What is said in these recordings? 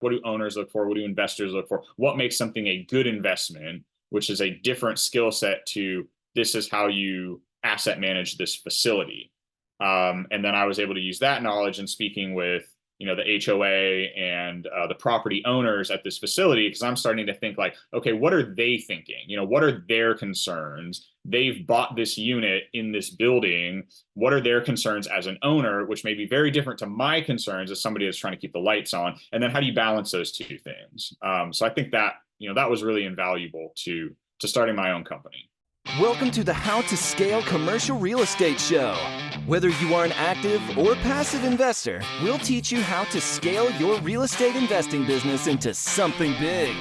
what do owners look for? What do investors look for? What makes something a good investment, which is a different skill set to this is how you asset manage this facility. And then I was able to use that knowledge in speaking with, the HOA and the property owners at this facility, because I'm starting to think like, okay, what are they thinking? What are their concerns? They've bought this unit in this building. What are their concerns as an owner, which may be very different to my concerns as somebody that's trying to keep the lights on? And then how do you balance those two things? So I think that, that was really invaluable to starting my own company. Welcome to the How to Scale Commercial Real Estate Show. Whether you are an active or passive investor, we'll teach you how to scale your real estate investing business into something big.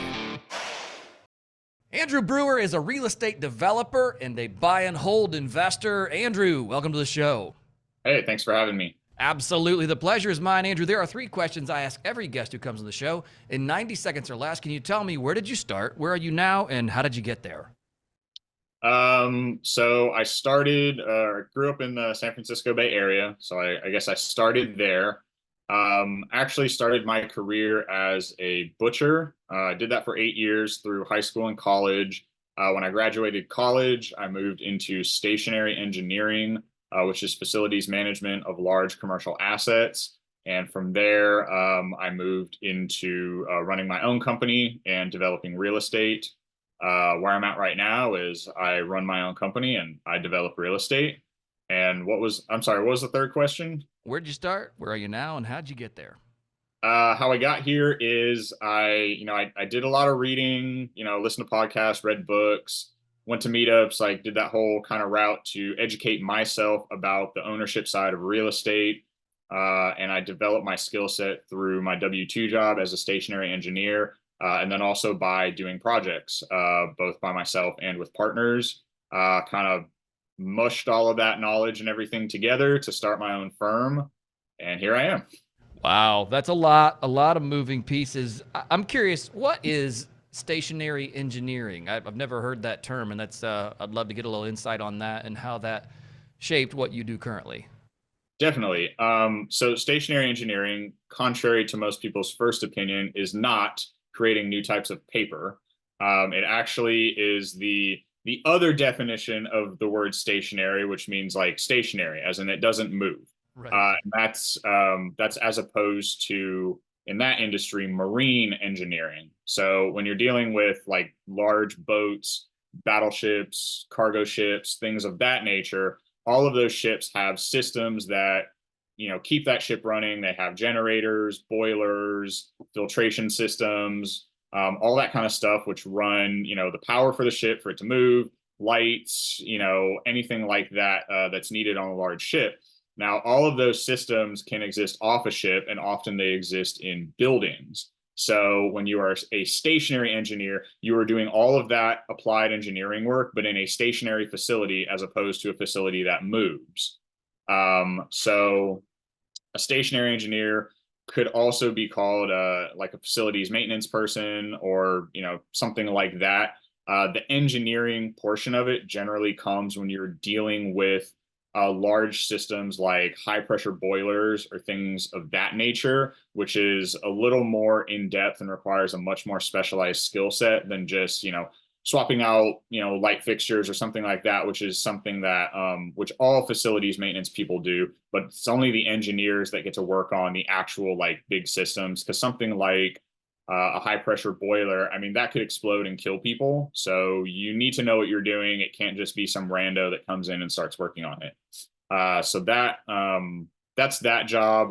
Andrew Brewer is a real estate developer and a buy and hold investor. Andrew, welcome to the show. Hey, thanks for having me. Absolutely. The pleasure is mine, Andrew. There are 3 questions I ask every guest who comes on the show. In 90 seconds or less, can you tell me, where did you start, where are you now, and how did you get there? So I grew up in the San Francisco Bay Area. So I guess I started there. Actually started my career as a butcher. I did that for 8 years through high school and college. When I graduated college, I moved into stationary engineering, which is facilities management of large commercial assets. And from there, I moved into running my own company and developing real estate. Where I'm at right now is I run my own company and I develop real estate. And what was the third question? Where'd you start? Where are you now? And how'd you get there? How I got here is I did a lot of reading, listened to podcasts, read books, went to meetups, like did that whole kind of route to educate myself about the ownership side of real estate. And I developed my skill set through my W-2 job as a stationary engineer. And then also by doing projects, both by myself and with partners, kind of mushed all of that knowledge and everything together to start my own firm. And here I am. Wow, that's a lot of moving pieces. I'm curious, what is stationary engineering? I've never heard that term, and that's I'd love to get a little insight on that and how that shaped what you do currently. Definitely. So stationary engineering, contrary to most people's first opinion, is not creating new types of paper. It actually is the other definition of the word stationary, which means like stationary, as in it doesn't move. Right. That's as opposed to, in that industry, marine engineering. So when you're dealing with like large boats, battleships, cargo ships, things of that nature, all of those ships have systems that keep that ship running. They have generators, boilers, filtration systems, all that kind of stuff, which run, the power for the ship for it to move, lights, anything like that that's needed on a large ship. Now, all of those systems can exist off a ship, and often they exist in buildings. So when you are a stationary engineer, you are doing all of that applied engineering work, but in a stationary facility as opposed to a facility that moves. So a stationary engineer could also be called like a facilities maintenance person or something like that. The engineering portion of it generally comes when you're dealing with large systems like high pressure boilers or things of that nature, which is a little more in depth and requires a much more specialized skill set than just swapping out light fixtures or something like that, which is something that which all facilities maintenance people do, but it's only the engineers that get to work on the actual like big systems, because something like a high pressure boiler, I mean, that could explode and kill people. So you need to know what you're doing. It can't just be some rando that comes in and starts working on it. So that's that job.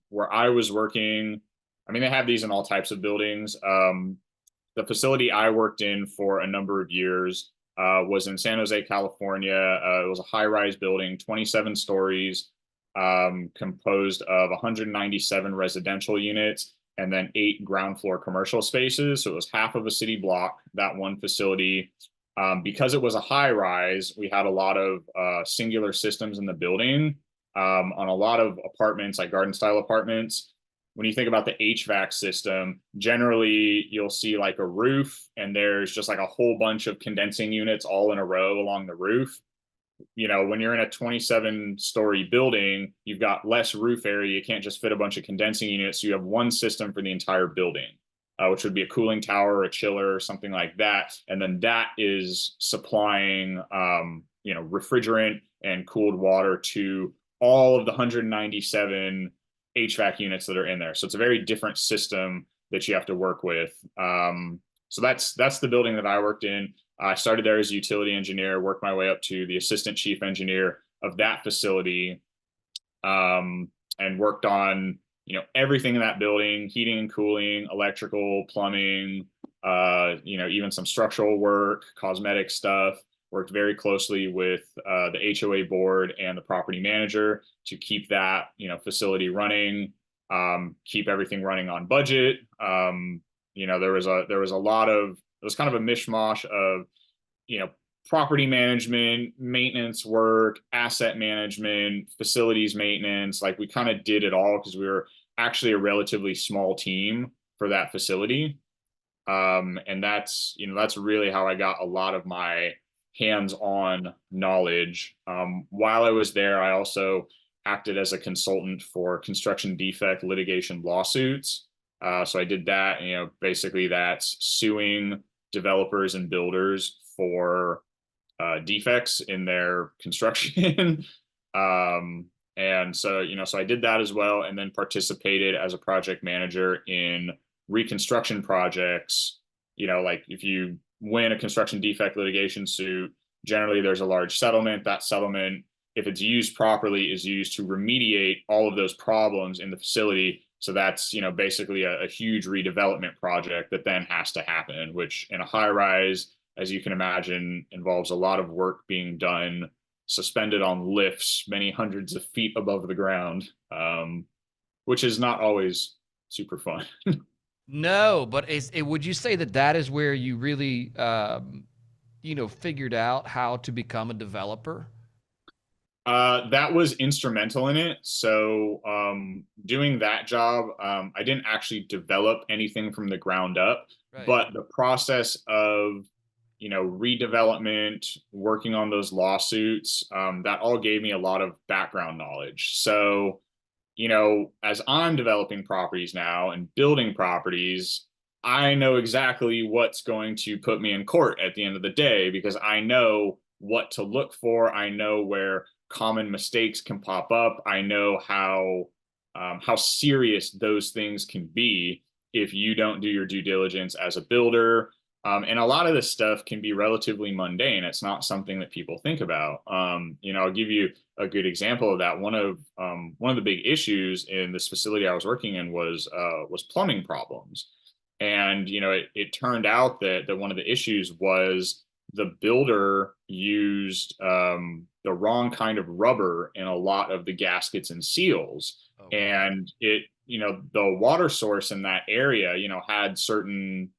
Where I was working, I mean, they have these in all types of buildings. The facility I worked in for a number of years was in San Jose, California. It was a high-rise building, 27 stories, composed of 197 residential units and then 8 ground floor commercial spaces. So it was half of a city block, that one facility. Because it was a high rise, we had a lot of singular systems in the building. On a lot of apartments, like garden style apartments, when you think about the HVAC system, generally you'll see like a roof and there's just like a whole bunch of condensing units all in a row along the roof. when you're in a 27-story building, you've got less roof area. You can't just fit a bunch of condensing units. So you have one system for the entire building, which would be a cooling tower, or a chiller, or something like that. And then that is supplying, refrigerant and cooled water to all of the 197 HVAC units that are in there. So it's a very different system that you have to work with. So that's the building that I worked in. I started there as a utility engineer, worked my way up to the assistant chief engineer of that facility, and worked on, everything in that building: heating and cooling, electrical, plumbing, even some structural work, cosmetic stuff. Worked very closely with the HOA board and the property manager to keep that, facility running, keep everything running on budget. There was a lot of, it was kind of a mishmash of, property management, maintenance work, asset management, facilities maintenance. Like, we kind of did it all because we were actually a relatively small team for that facility. And that's really how I got a lot of my hands-on knowledge. While I was there, I also acted as a consultant for construction defect litigation lawsuits. So I did that. Basically that's suing developers and builders for defects in their construction. And so, so I did that as well, and then participated as a project manager in reconstruction projects. Like, if you win a construction defect litigation suit, generally there's a large settlement. That settlement, if it's used properly, is used to remediate all of those problems in the facility. So that's, basically a huge redevelopment project that then has to happen, which in a high rise, as you can imagine, involves a lot of work being done suspended on lifts many hundreds of feet above the ground, which is not always super fun. No, but would you say that is where you really, figured out how to become a developer? That was instrumental in it. So doing that job, I didn't actually develop anything from the ground up, Right. but the process of, redevelopment, working on those lawsuits, that all gave me a lot of background knowledge. So, as I'm developing properties now and building properties, I know exactly what's going to put me in court at the end of the day, because I know what to look for. I know where common mistakes can pop up. I know how serious those things can be if you don't do your due diligence as a builder. And a lot of this stuff can be relatively mundane. It's not something that people think about. I'll give you a good example of that. One of the big issues in this facility I was working in was plumbing problems. And it turned out that one of the issues was the builder used the wrong kind of rubber in a lot of the gaskets and seals. Oh, wow. And the water source in that area, had certain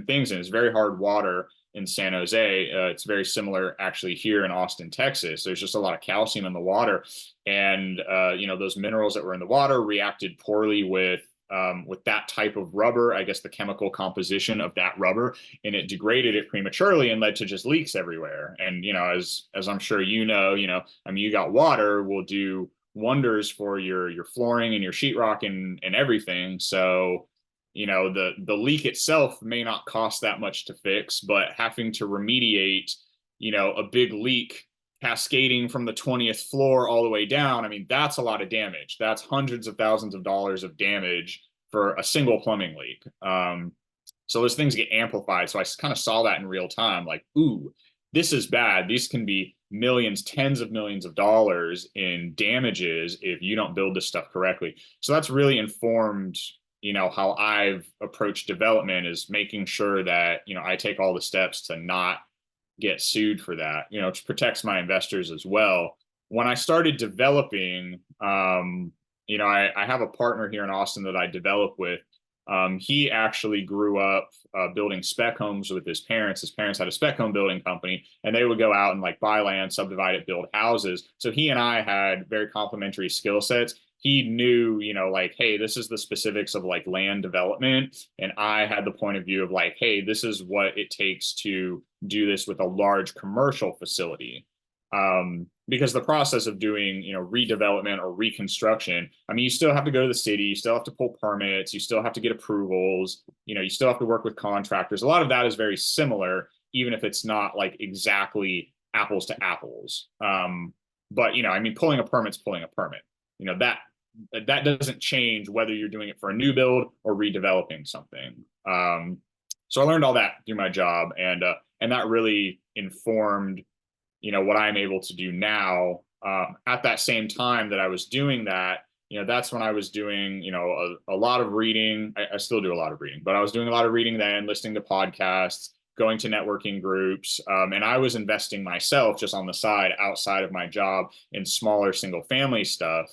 things, and it's very hard water in San Jose. It's very similar actually here in Austin, Texas. There's just a lot of calcium in the water, and those minerals that were in the water reacted poorly with that type of rubber, I guess the chemical composition of that rubber, and it degraded it prematurely and led to just leaks everywhere. And as I'm sure you got water will do wonders for your flooring and your sheetrock and everything. So the leak itself may not cost that much to fix, but having to remediate a big leak cascading from the 20th floor all the way down, I mean, that's a lot of damage. That's hundreds of thousands of dollars of damage for a single plumbing leak. So those things get amplified. So I kind of saw that in real time, like, ooh, this is bad. These can be millions, tens of millions of dollars in damages if you don't build this stuff correctly. So that's really informed, how I've approached development, is making sure that, I take all the steps to not get sued for that, which protects my investors as well. When I started developing, I have a partner here in Austin that I develop with. He actually grew up building spec homes with his parents. His parents had a spec home building company, and they would go out and buy land, subdivide it, build houses. So he and I had very complementary skill sets. He knew, hey, this is the specifics of land development. And I had the point of view of hey, this is what it takes to do this with a large commercial facility. Because the process of doing, redevelopment or reconstruction, I mean, you still have to go to the city, you still have to pull permits, you still have to get approvals, you still have to work with contractors. A lot of that is very similar, even if it's not like exactly apples to apples. But I mean, pulling a permit's pulling a permit. That doesn't change whether you're doing it for a new build or redeveloping something. So I learned all that through my job, and that really informed what I'm able to do now. At that same time that I was doing that, that's when I was doing a lot of reading. I still do a lot of reading, but I was doing a lot of reading then, listening to podcasts, going to networking groups, and I was investing myself just on the side outside of my job in smaller single family stuff.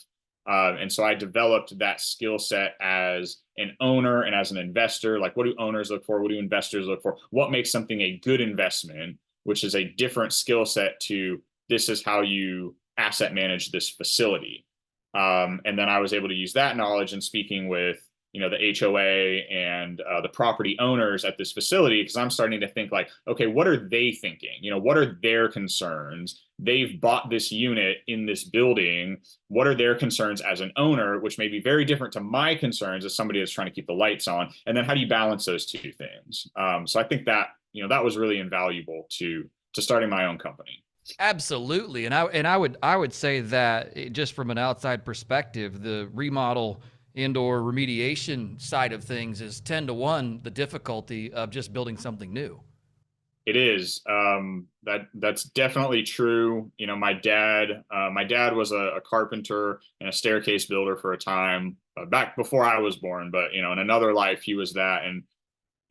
And so I developed that skill set as an owner and as an investor. Like, what do owners look for? What do investors look for? What makes something a good investment, which is a different skill set to this is how you asset manage this facility. And then I was able to use that knowledge in speaking with the HOA and the property owners at this facility, because I'm starting to think like, okay, what are they thinking? What are their concerns? They've bought this unit in this building. What are their concerns as an owner, which may be very different to my concerns as somebody that's trying to keep the lights on? And then how do you balance those two things? So I think that that was really invaluable to starting my own company. Absolutely. And I would say that just from an outside perspective, the remodel and/or remediation side of things is 10 to 1 the difficulty of just building something new. It is. That's definitely true. My dad was a carpenter and a staircase builder for a time, back before I was born, but in another life he was that. And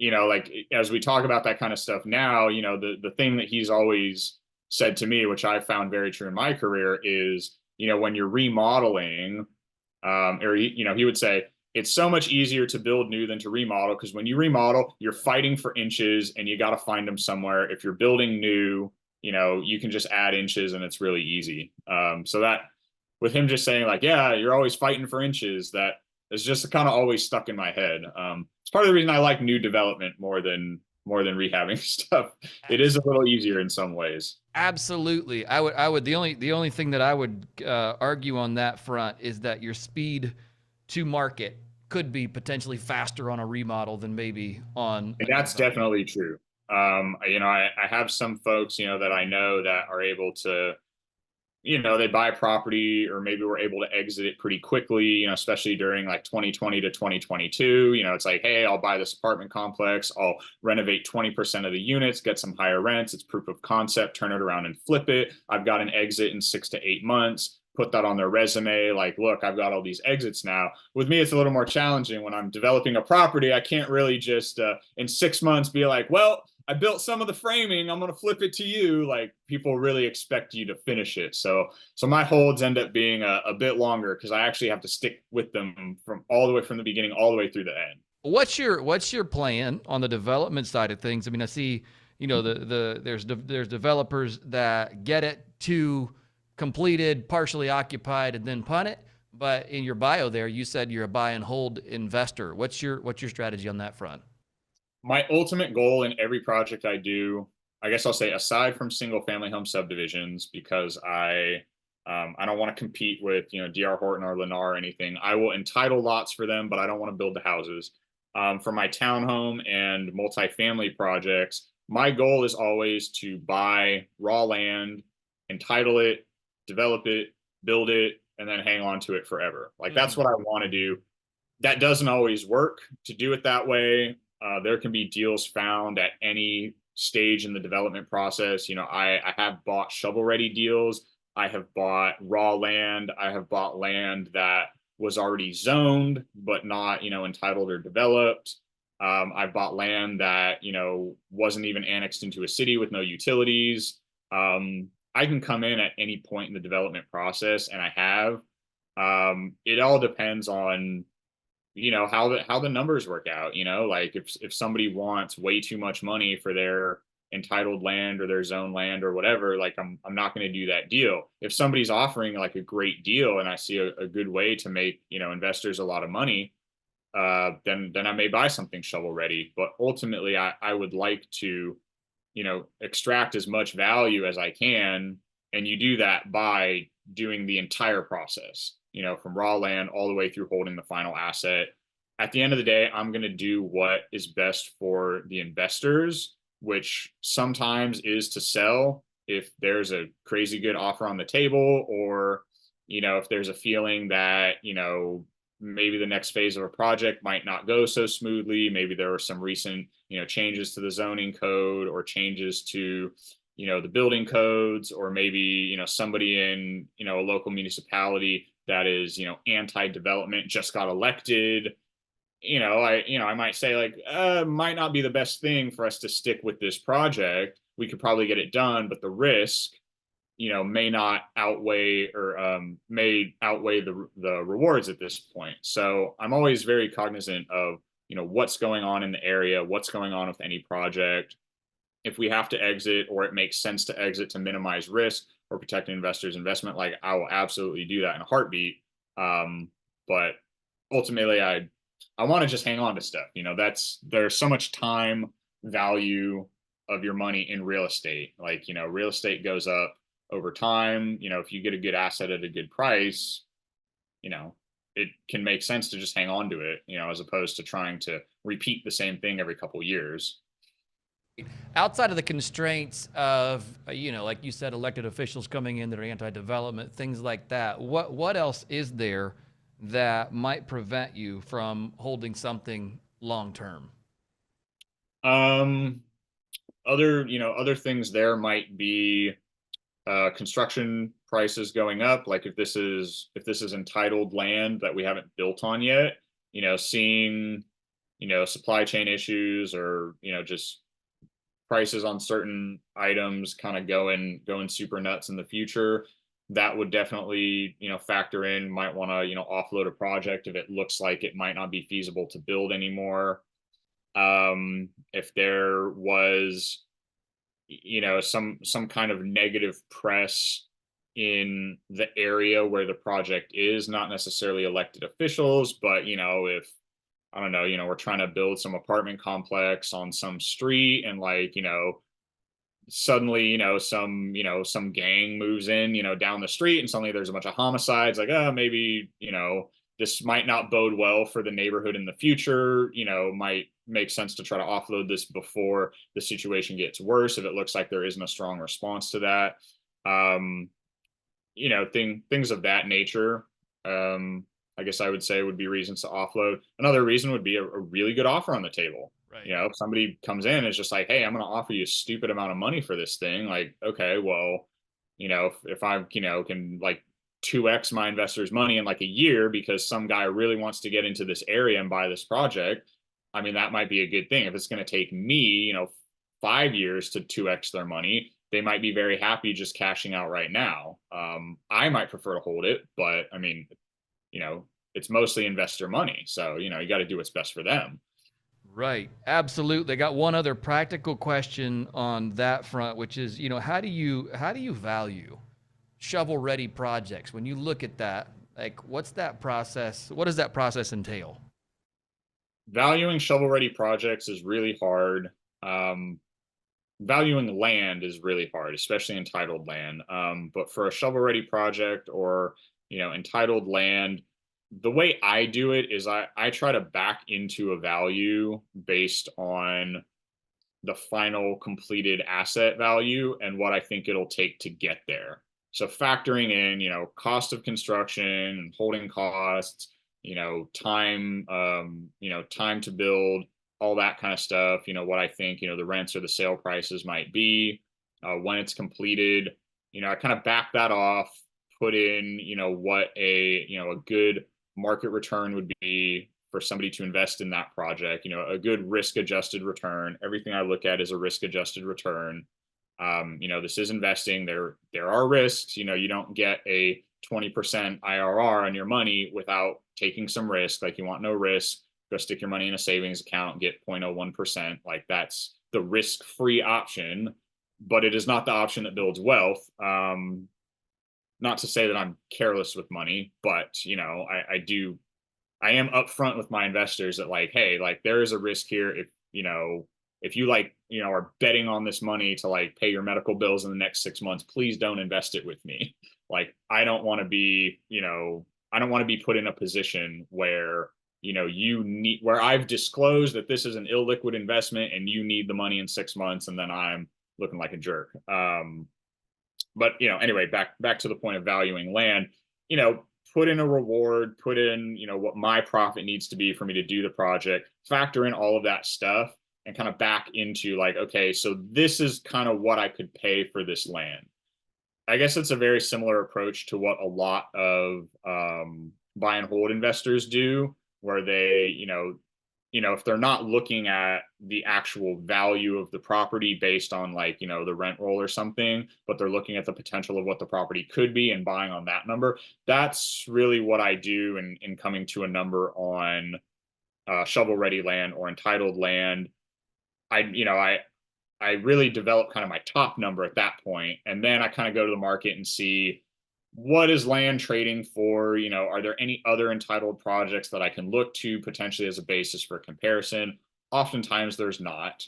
like, as we talk about that kind of stuff now, the thing that he's always said to me, which I found very true in my career, is when you're remodeling, or he would say, it's so much easier to build new than to remodel, because when you remodel, you're fighting for inches and you got to find them somewhere. If you're building new, you can just add inches and it's really easy. So that, with him just saying like, yeah, you're always fighting for inches, that is just kind of always stuck in my head. It's part of the reason I like new development more than rehabbing stuff. It is a little easier in some ways. Absolutely. I would the only thing that I would argue on that front is that your speed to market could be potentially faster on a remodel than maybe on And that's definitely true. I have some folks, that I know that are able to, they buy a property, or maybe we're able to exit it pretty quickly, especially during like 2020 to 2022. It's like, hey, I'll buy this apartment complex, I'll renovate 20% of the units, get some higher rents. It's proof of concept, turn it around and flip it. I've got an exit in 6 to 8 months. Put that on their resume. Like, look, I've got all these exits now. With me, it's a little more challenging. When I'm developing a property, I can't really just in 6 months be like, well, I built some of the framing, I'm going to flip it to you. Like, people really expect you to finish it. So my holds end up being a bit longer, because I actually have to stick with them from all the way from the beginning, all the way through the end. What's your plan on the development side of things? I mean, I see, there's developers that get it to completed, partially occupied, and then punt it. But in your bio there, you said you're a buy and hold investor. What's your strategy on that front? My ultimate goal in every project I do, I guess I'll say, aside from single family home subdivisions, because I don't want to compete with DR Horton or Lennar or anything. I will entitle lots for them, but I don't want to build the houses. For my townhome and multifamily projects, my goal is always to buy raw land, entitle it, develop it, build it, and then hang on to it forever. Like, that's what I want to do. That doesn't always work to do it that way. There can be deals found at any stage in the development process. I have bought shovel-ready deals. I have bought raw land. I have bought land that was already zoned, but not, entitled or developed. I've bought land that, wasn't even annexed into a city with no utilities. I can come in at any point in the development process, and I have. It all depends on how the numbers work out. Like, if somebody wants way too much money for their entitled land or their zone land or whatever, like, I'm not going to do that deal. If somebody's offering like a great deal and I see a good way to make investors a lot of money, then I may buy something shovel ready. But ultimately, I would like to extract as much value as I can And you do that by doing the entire process, from raw land all the way through holding the final asset. At the end of the day, I'm going to do what is best for the investors, which sometimes is to sell if there's a crazy good offer on the table, or, if there's a feeling that, maybe the next phase of a project might not go so smoothly. Maybe there were some recent, changes to the zoning code or changes to, the building codes, or maybe, somebody in, a local municipality that is, anti-development just got elected. I might say like, might not be the best thing for us to stick with this project. We could probably get it done, but the risk, may not outweigh, or may outweigh the rewards at this point. So I'm always very cognizant of, what's going on in the area, what's going on with any project. If we have to exit, or it makes sense to exit to minimize risk or protect an investor's investment, like I will absolutely do that in a heartbeat. But ultimately, I want to just hang on to stuff. There's so much time value of your money in real estate. Like, real estate goes up over time. If you get a good asset at a good price, it can make sense to just hang on to it, as opposed to trying to repeat the same thing every couple of years. Outside of the constraints of, like you said, elected officials coming in that are anti-development, things like that, what else is there that might prevent you from holding something long term? Other things there might be construction prices going up. Like if this is entitled land that we haven't built on yet, seeing, supply chain issues, or, just prices on certain items kind of going super nuts in the future, that would definitely, factor in. Might want to, offload a project if it looks like it might not be feasible to build anymore. If there was, some kind of negative press in the area where the project is, not necessarily elected officials, but, if, I don't know, we're trying to build some apartment complex on some street, and like, suddenly, some gang moves in, down the street, and suddenly there's a bunch of homicides, like, oh, maybe, this might not bode well for the neighborhood in the future, might make sense to try to offload this before the situation gets worse if it looks like there isn't a strong response to that. Things of that nature. I guess I would say would be reasons to offload. Another reason would be a really good offer on the table. Right. If somebody comes in and is just like, hey, I'm going to offer you a stupid amount of money for this thing. Like, okay, well, if I, can like 2x my investor's money in like a year because some guy really wants to get into this area and buy this project, I mean, that might be a good thing. If it's going to take me, 5 years to 2x their money, they might be very happy just cashing out right now. I might prefer to hold it, but I mean, it's mostly investor money. So, you got to do what's best for them. Right. Absolutely. I got one other practical question on that front, which is, how do you value shovel-ready projects? When you look at that, like, what's that process? What does that process entail? Valuing shovel-ready projects is really hard. Valuing land is really hard, especially entitled land. But for a shovel-ready project, or, entitled land, the way I do it is I try to back into a value based on the final completed asset value and what I think it'll take to get there. So factoring in, cost of construction and holding costs, time, time to build, all that kind of stuff, what I think, the rents or the sale prices might be, when it's completed, I kind of back that off, put in, what a good market return would be for somebody to invest in that project, a good risk adjusted return. Everything I look at is a risk adjusted return. This is investing. There are risks. You don't get a 20% IRR on your money without taking some risk. Like, you want no risk, go stick your money in a savings account, get 0.01%. Like, that's the risk-free option, but it is not the option that builds wealth. Not to say that I'm careless with money, but I am upfront with my investors that, like, hey, like, there is a risk here. If if you like, are betting on this money to like pay your medical bills in the next 6 months, please don't invest it with me. Like, I don't want to be, I don't want to be put in a position where, where I've disclosed that this is an illiquid investment and you need the money in 6 months, and then I'm looking like a jerk. But anyway, back to the point of valuing land, put in a reward, put in, what my profit needs to be for me to do the project, factor in all of that stuff, and kind of back into like, okay, so this is kind of what I could pay for this land. I guess it's a very similar approach to what a lot of buy and hold investors do, where they, if they're not looking at the actual value of the property based on like, the rent roll or something, but they're looking at the potential of what the property could be and buying on that number. That's really what I do in coming to a number on shovel ready land or entitled land. I really develop kind of my top number at that point, and then I kind of go to the market and see what is land trading for. Are there any other entitled projects that I can look to potentially as a basis for comparison? Oftentimes there's not,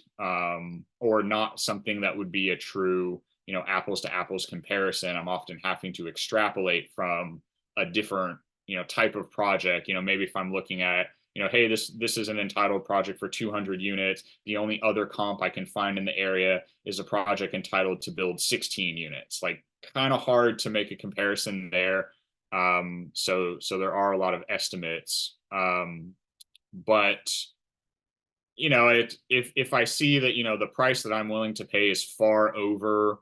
or not something that would be a true, apples to apples comparison. I'm often having to extrapolate from a different, type of project. Maybe if I'm looking at, hey, this is an entitled project for 200 units. The only other comp I can find in the area is a project entitled to build 16 units. Like, kind of hard to make a comparison there. So there are a lot of estimates. But if I see that, the price that I'm willing to pay is far over,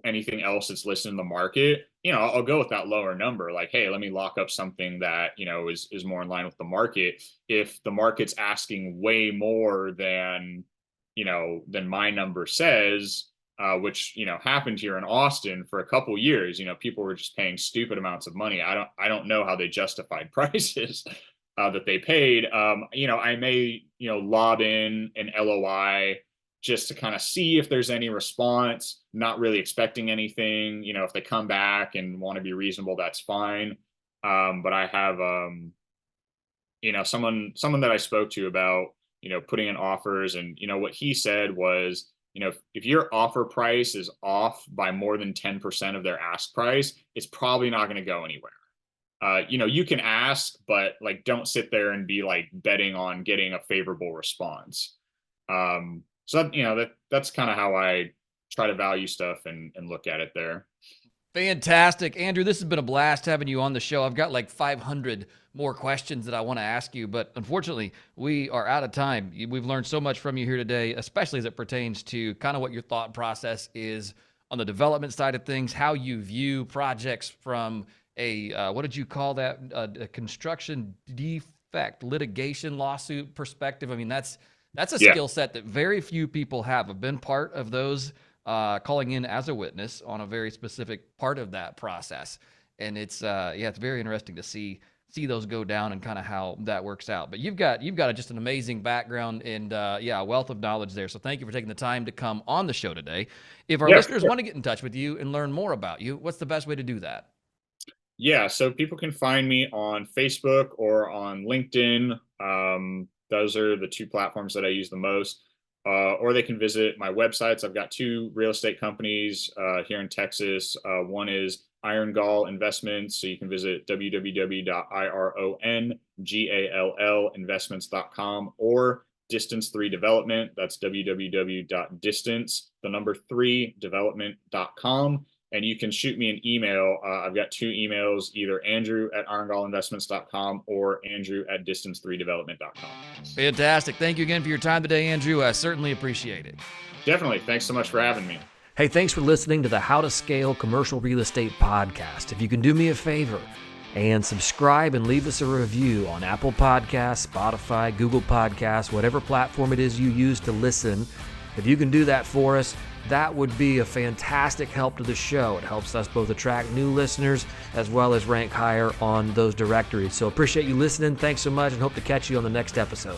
anything else that's listed in the market, I'll go with that lower number. Like, hey, let me lock up something that, is more in line with the market. If the market's asking way more than my number says, which, happened here in Austin for a couple years, people were just paying stupid amounts of money. I don't know how they justified prices that they paid. I may, lob in an LOI just to kind of see if there's any response, not really expecting anything. If they come back and want to be reasonable, that's fine. But I have, someone that I spoke to about, putting in offers, and, what he said was, if your offer price is off by more than 10% of their ask price, it's probably not going to go anywhere. You can ask, but like, don't sit there and be like betting on getting a favorable response. So that's kind of how I try to value stuff and look at it there. Fantastic. Andrew, this has been a blast having you on the show. I've got like 500 more questions that I want to ask you, but unfortunately, we are out of time. We've learned so much from you here today, especially as it pertains to kind of what your thought process is on the development side of things, how you view projects from a, what did you call that? A construction defect litigation lawsuit perspective. I mean, that's a skill set that very few people have. I've been part of those, calling in as a witness on a very specific part of that process. And it's, it's very interesting to see those go down and kind of how that works out. But you've got just an amazing background and, a wealth of knowledge there. So thank you for taking the time to come on the show today. If our listeners want to get in touch with you and learn more about you, what's the best way to do that? Yeah, so people can find me on Facebook or on LinkedIn. Those are the two platforms that I use the most. Or they can visit my websites. I've got two real estate companies here in Texas. One is Iron Gall Investments. So you can visit www.irongall investments.com, or Distance 3 Development. That's www.distance3development.com. And you can shoot me an email. I've got two emails, either andrew@irongallinvestments.com or andrew@distance3development.com. Fantastic. Thank you again for your time today, Andrew. I certainly appreciate it. Definitely. Thanks so much for having me. Hey, thanks for listening to the How to Scale Commercial Real Estate podcast. If you can do me a favor and subscribe and leave us a review on Apple Podcasts, Spotify, Google Podcasts, whatever platform it is you use to listen, if you can do that for us, that would be a fantastic help to the show. It helps us both attract new listeners as well as rank higher on those directories. So appreciate you listening. Thanks so much, and hope to catch you on the next episode.